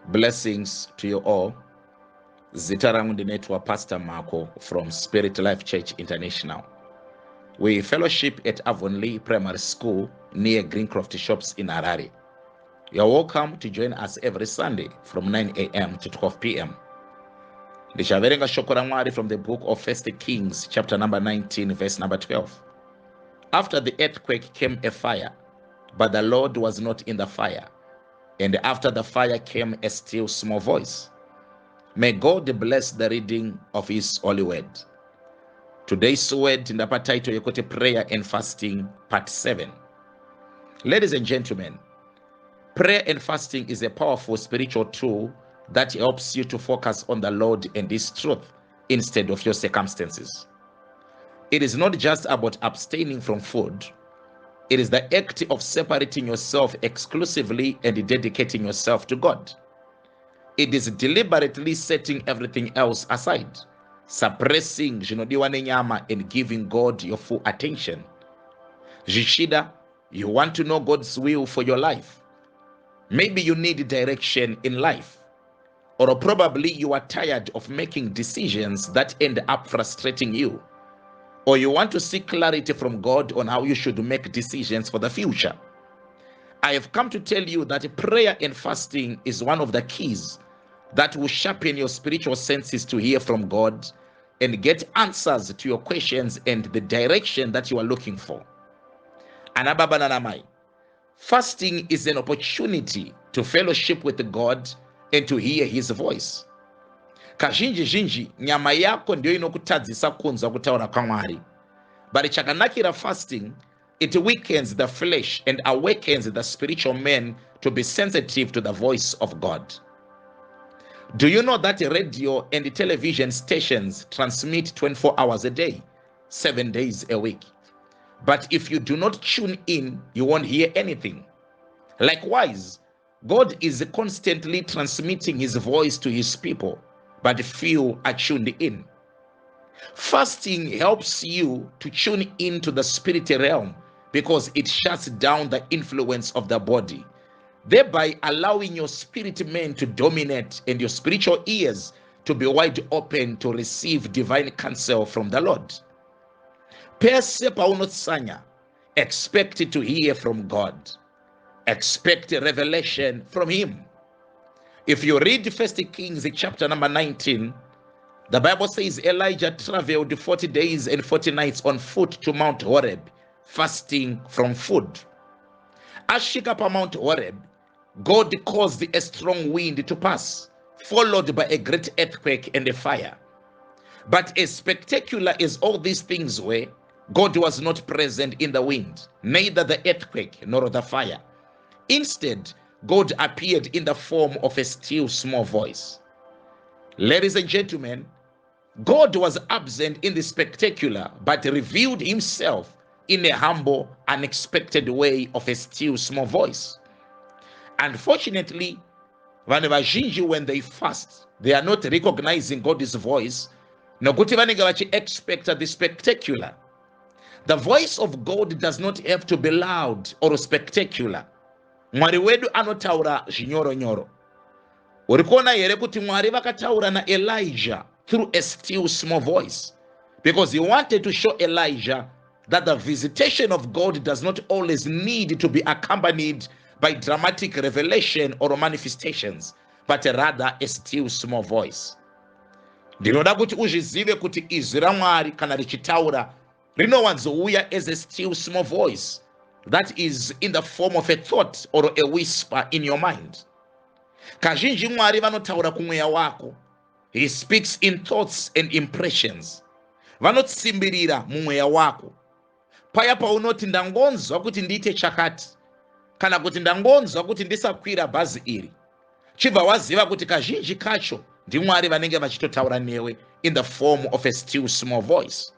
Blessings to you all. Zitarangundi Network Pastor Mhako from Spirit Life Church International. We fellowship at Avonlea Primary School near Greencroft Shops in Harare. You are welcome to join us every Sunday from 9 a.m. to 12 p.m. Lishaverenga Shokoramwari from the book of 1 Kings, chapter number 19, verse number 12. After the earthquake came a fire, but the Lord was not in the fire. And after the fire came a still small voice. May God bless the reading of His holy word. Today's word in the title yokote prayer and fasting part 7. Ladies and gentlemen, prayer and fasting is a powerful spiritual tool that helps you to focus on the Lord and His truth instead of your circumstances. It is not just about abstaining from food. It is the act of separating yourself exclusively and dedicating yourself to God. It is deliberately setting everything else aside, suppressing and giving God your full attention. Jishida, you want to know God's will for your life. Maybe you need direction in life, or probably you are tired of making decisions that end up frustrating you. Or you want to seek clarity from God on how you should make decisions for the future. I have come to tell you that prayer and fasting is one of the keys that will sharpen your spiritual senses to hear from God and get answers to your questions and the direction that you are looking for. Anababananamai. Fasting is an opportunity to fellowship with God and to hear His voice. Kazhinji nyama yako ndio inokutadzisa kunzwa kutaura kwa Mwari. But chakanakira fasting, it weakens the flesh and awakens the spiritual man to be sensitive to the voice of God. Do you know that radio and television stations transmit 24 hours a day, 7 days a week? But if you do not tune in, you won't hear anything. Likewise, God is constantly transmitting His voice to His people, but few are tuned in. Fasting helps you to tune into the spirit realm because it shuts down the influence of the body, thereby allowing your spirit man to dominate and your spiritual ears to be wide open to receive divine counsel from the Lord. Expect to hear from God. Expect revelation from Him. If you read 1 Kings chapter number 19, the Bible says Elijah traveled 40 days and 40 nights on foot to Mount Horeb, fasting from food. As she got up Mount Horeb, God caused a strong wind to pass, followed by a great earthquake and a fire. But as spectacular as all these things were, God was not present in the wind, neither the earthquake nor the fire. Instead, God appeared in the form of a still small voice. Ladies and gentlemen, God was absent in the spectacular, but revealed Himself in a humble, unexpected way of a still small voice. Unfortunately, when they fast, they are not recognizing God's voice. Nokuti expect the spectacular. The voice of God does not have to be loud or spectacular. Mwari wedu anotaura zvinyoronyoro. Urikuona here kuti Mwari vakataura na Elijah through a still small voice, because He wanted to show Elijah that the visitation of God does not always need to be accompanied by dramatic revelation or manifestations, but rather a still small voice. Ndinoda kuti uzvizive kuti izwi raMwari kana richitaura rinowadzouya as a still small voice that is in the form of a thought or a whisper in your mind. Kazhinji Mwari vanotaura kumweya wako. He speaks in thoughts and impressions. Vanotsimbirira mumweya wako. Paya paunoti ndangonzwa kuti ndiite chakati, kana kuti ndangonzwa kuti ndisakwira bhazi iri, chibva waziva kuti kazhinji kacho ndiMwari vanenge vachitotaura newe in the form of a still small voice.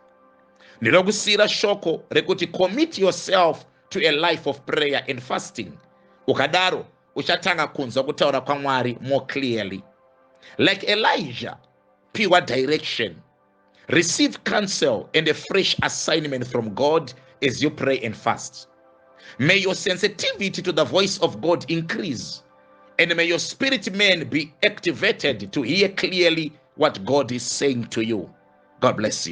Ndinokusiyira shoko rekuti commit yourself to a life of prayer and fasting. Ukadaro uchatanga kunzwa kutaura kwaMwari more clearly. Like Elijah, pure direction. Receive counsel and a fresh assignment from God as you pray and fast. May your sensitivity to the voice of God increase, And may your spirit man be activated to hear clearly what God is saying to you. God bless you.